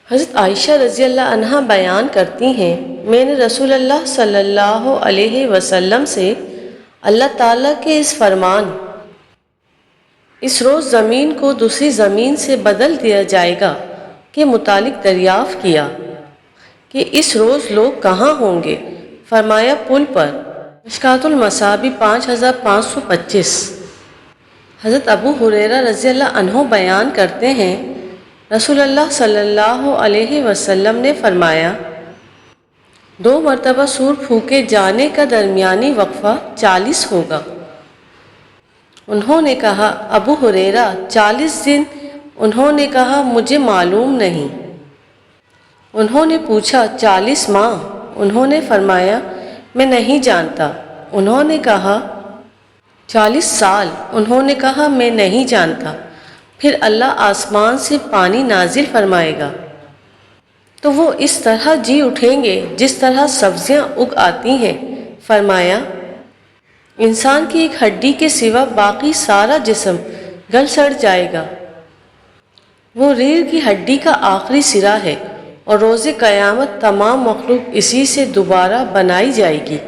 حضرت عائشہ رضی اللہ عنہا بیان کرتی ہیں، میں نے رسول اللہ صلی اللہ علیہ وسلم سے اللہ تعالیٰ کے اس فرمان اس روز زمین کو دوسری زمین سے بدل دیا جائے گا کے متعلق دریافت کیا کہ اس روز لوگ کہاں ہوں گے؟ فرمایا پل پر۔ مشکوٰۃ المصابیح 5525۔ حضرت ابو ہریرہ رضی اللہ عنہ بیان کرتے ہیں، رسول اللہ صلی اللہ علیہ وسلم نے فرمایا، 2 مرتبہ سور پھونکے جانے کا درمیانی وقفہ 40 ہوگا۔ انہوں نے کہا، ابو ہریرہ 40 دن؟ انہوں نے کہا، مجھے معلوم نہیں۔ انہوں نے پوچھا، 40 ماہ؟ انہوں نے فرمایا، میں نہیں جانتا۔ انہوں نے کہا، 40 سال؟ انہوں نے کہا، میں نہیں جانتا۔ پھر اللہ آسمان سے پانی نازل فرمائے گا تو وہ اس طرح جی اٹھیں گے جس طرح سبزیاں اگ آتی ہیں۔ فرمایا، انسان کی ایک ہڈی کے سوا باقی سارا جسم گل سڑ جائے گا۔ وہ ریڑھ کی ہڈی کا آخری سرا ہے اور روز قیامت تمام مخلوق اسی سے دوبارہ بنائی جائے گی۔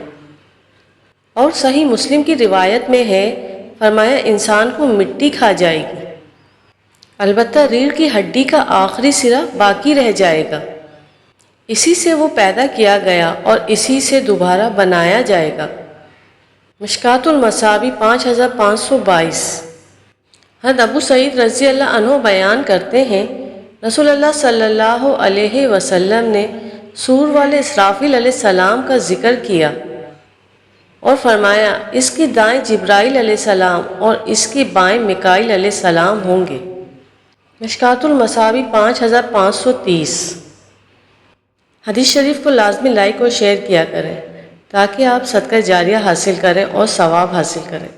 اور صحیح مسلم کی روایت میں ہے، فرمایا، انسان کو مٹی کھا جائے گی، البتہ ریڑھ کی ہڈی کا آخری سرا باقی رہ جائے گا۔ اسی سے وہ پیدا کیا گیا اور اسی سے دوبارہ بنایا جائے گا۔ مشکوٰۃ المصابیح 5522۔ حضرت ابو سعید رضی اللہ عنہ بیان کرتے ہیں، رسول اللہ صلی اللہ علیہ وسلم نے سور والے اسرافیل علیہ السلام کا ذکر کیا اور فرمایا، اس کی دائیں جبرائیل علیہ السلام اور اس کی بائیں میکائیل علیہ السلام ہوں گے۔ مشکوٰۃ المصابیح 5530۔ حدیث شریف کو لازمی لائک اور شیئر کیا کریں تاکہ آپ صدقہ جاریہ حاصل کریں اور ثواب حاصل کریں۔